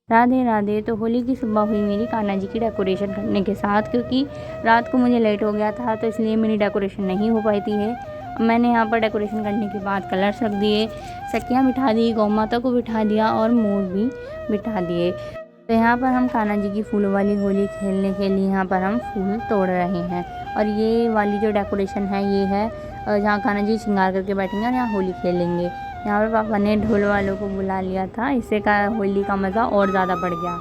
राधे राधे। तो होली की सुबह हुई मेरी कान्हा जी की डेकोरेशन करने के साथ, क्योंकि रात को मुझे लेट हो गया था तो इसलिए मेरी डेकोरेशन नहीं हो पाई थी है। मैंने यहाँ पर डेकोरेशन करने के बाद कलर्स रख दिए, सखियाँ बिठा दी, गौ माता को बिठा दिया और मोर भी बिठा दिए। तो यहाँ पर हम कान्हा जी की फूलों वाली होली खेलने के लिए यहाँ पर हम फूल तोड़ रहे हैं। और ये वाली जो डेकोरेशन है ये है जहाँ कान्हा जी श्रृंगार करके बैठेंगे और यहाँ होली खेलेंगे। यहाँ पर पापा ने ढोल वालों को बुला लिया था, इससे का होली का मज़ा और ज़्यादा बढ़ गया।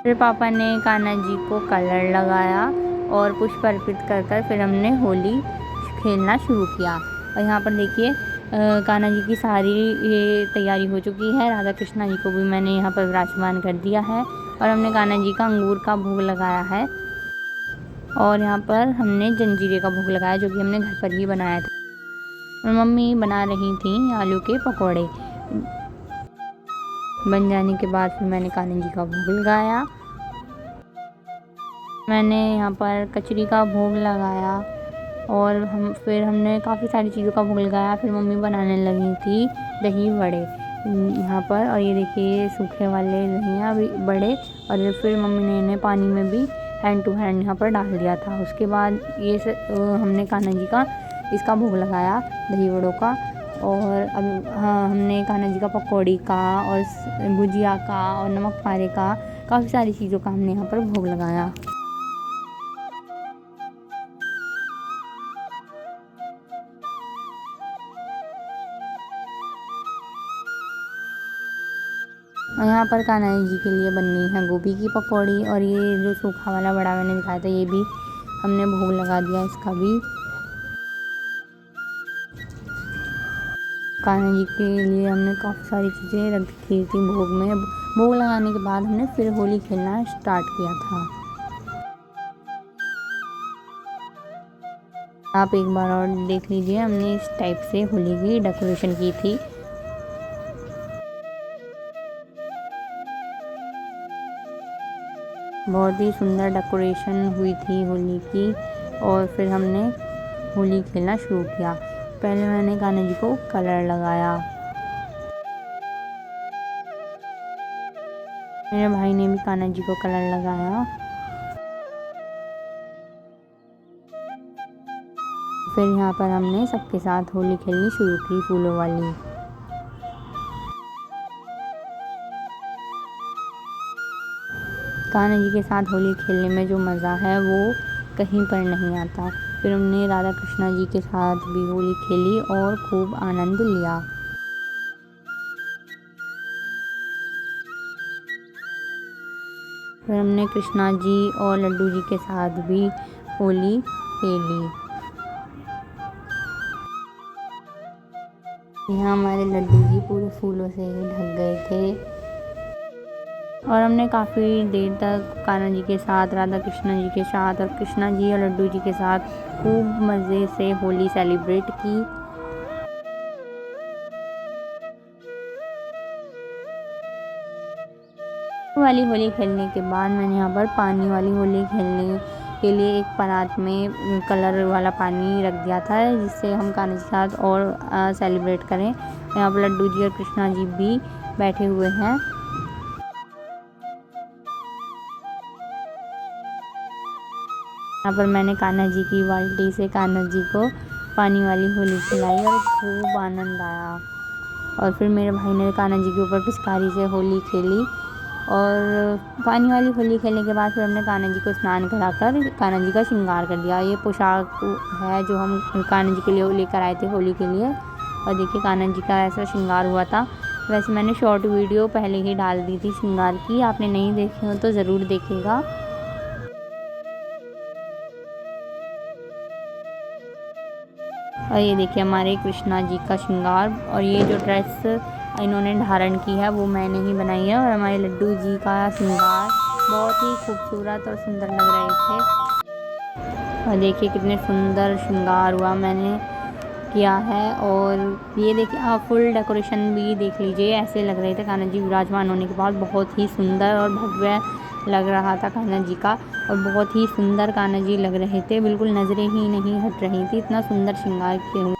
फिर पापा ने कान्हा जी को कलर लगाया और पुष्प अर्पित कर फिर हमने होली खेलना शुरू किया। और यहाँ पर देखिए कान्हा जी की सारी ये तैयारी हो चुकी है। राधा कृष्णा जी को भी मैंने यहाँ पर विराजमान कर दिया है और हमने कान्हा जी का अंगूर का भोग लगाया है। और यहाँ पर हमने जंजीरे का भोग लगाया जो कि हमने घर पर ही बनाया था। और मम्मी बना रही थी आलू के पकौड़े। बन जाने के बाद फिर मैंने कान्हा जी का भोग लगाया। मैंने यहाँ पर कचरी का भोग लगाया और फिर हमने काफ़ी सारी चीज़ों का भोग लगाया। फिर मम्मी बनाने लगी थी दही बड़े यहाँ पर, और ये देखिए सूखे वाले दहिया भी बड़े। और फिर मम्मी ने इन्हें पानी में भी हैंड टू हैंड यहाँ पर डाल दिया था। उसके बाद ये हमने कान्हा जी का इसका भोग लगाया दही बड़ों का। और अब हाँ, हमने कान्हा जी का पकौड़ी का और भुजिया का और नमक पारे का काफ़ी सारी चीज़ों का हमने यहाँ पर भोग लगाया। और यहाँ पर कान्हा जी के लिए बननी है गोभी की पकौड़ी। और ये जो सूखा वाला बड़ा मैंने दिखाया था ये भी हमने भोग लगा दिया इसका भी। कान्हा जी के लिए हमने काफ़ी सारी चीज़ें रखी थी भोग में। भोग लगाने के बाद हमने फिर होली खेलना स्टार्ट किया था। आप एक बार और देख लीजिए, हमने इस टाइप से होली की डेकोरेशन की थी। बहुत ही सुंदर डेकोरेशन हुई थी होली की। और फिर हमने होली खेलना शुरू किया। पहले मैंने कान्हा जी को कलर लगाया, मेरे भाई ने भी कान्हा जी को कलर लगाया। फिर यहाँ पर हमने सबके साथ होली खेलनी शुरू की फूलों वाली। कान्हा जी के साथ होली खेलने में जो मज़ा है वो कहीं पर नहीं आता। फिर हमने राधा कृष्णा जी के साथ भी होली खेली और खूब आनंद लिया। फिर हमने कृष्णा जी और लड्डू जी के साथ भी होली खेली। यहाँ हमारे लड्डू जी पूरे फूलों से ढक गए थे। और हमने काफ़ी देर तक कान्हा जी के साथ, राधा कृष्णा जी के साथ और कृष्णा जी और लड्डू जी के साथ खूब मज़े से होली सेलिब्रेट की। वाली होली खेलने के बाद मैंने यहाँ पर पानी वाली होली खेलने के लिए एक परात में कलर वाला पानी रख दिया था, जिससे हम कान्हा जी के साथ और सेलिब्रेट करें। यहाँ पर लड्डू जी और कृष्णा जी भी बैठे हुए हैं। यहाँ पर मैंने कान्हा जी की बाल्टी से कान्हा जी को पानी वाली होली खिलाई और खूब आनंद आया। और फिर मेरे भाई ने कान्हा जी के ऊपर पिचकारी से होली खेली। और पानी वाली होली खेलने के बाद फिर हमने कान्हा जी को स्नान कराकर कान्हा जी का श्रृंगार कर दिया। ये पोशाक है जो हम कान्हा जी के लिए लेकर आए थे होली के लिए। और देखिए कान्हा जी का ऐसा श्रृंगार हुआ था। वैसे मैंने शॉर्ट वीडियो पहले ही डाल दी थी श्रृंगार की, आपने नहीं देखी हो तो ज़रूर देखिएगा। और ये देखिए हमारे कृष्णा जी का श्रृंगार। और ये जो ड्रेस इन्होंने धारण की है वो मैंने ही बनाई है। और हमारे लड्डू जी का श्रृंगार बहुत ही खूबसूरत और सुंदर लग रहे थे। और देखिए कितने सुंदर श्रृंगार हुआ मैंने किया है। और ये देखिए आप फुल डेकोरेशन भी देख लीजिए, ऐसे लग रहे थे कान्हा जी विराजमान होने के बाद बहुत ही सुंदर और भव्य लग रहा था कान्हा जी का। और बहुत ही सुंदर कान्हा जी लग रहे थे, बिल्कुल नज़रें ही नहीं हट रही थी, इतना सुंदर श्रृंगार किए हुए।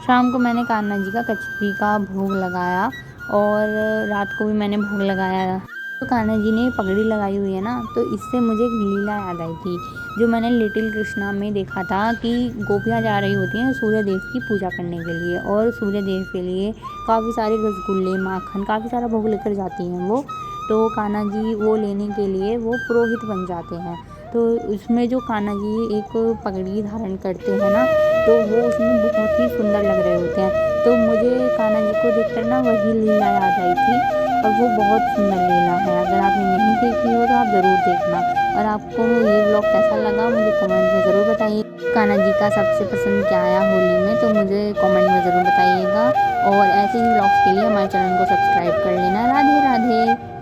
शाम को मैंने कान्हा जी का कचरी का भोग लगाया और रात को भी मैंने भोग लगाया। तो कान्हा जी ने पगड़ी लगाई हुई है ना, तो इससे मुझे एक लीला याद आई थी जो मैंने लिटिल कृष्णा में देखा था कि गोपियाँ जा रही होती हैं सूर्य देव की पूजा करने के लिए, और सूर्य देव के लिए काफ़ी सारे रसगुल्ले, माखन, काफ़ी सारा भोग लेकर जाती हैं वो। तो कान्हा जी वो लेने के लिए वो पुरोहित बन जाते हैं। तो उसमें जो कान्हा जी एक पगड़ी धारण करते हैं ना, तो वो उसमें बहुत ही सुंदर लग रहे होते हैं। तो मुझे कान्हा जी को देखकर ना वही लीला याद आई थी, और वो बहुत सुंदर लीला है। अगर आपने नहीं देखी हो तो आप ज़रूर देखना। और आपको ये व्लॉग कैसा लगा मुझे कमेंट में ज़रूर बताइए। कान्हा जी का सबसे पसंद क्या आया होली में, तो मुझे कमेंट में ज़रूर बताइएगा। और ऐसे ही व्लॉग्स के लिए हमारे चैनल को सब्सक्राइब कर लेना। राधे राधे।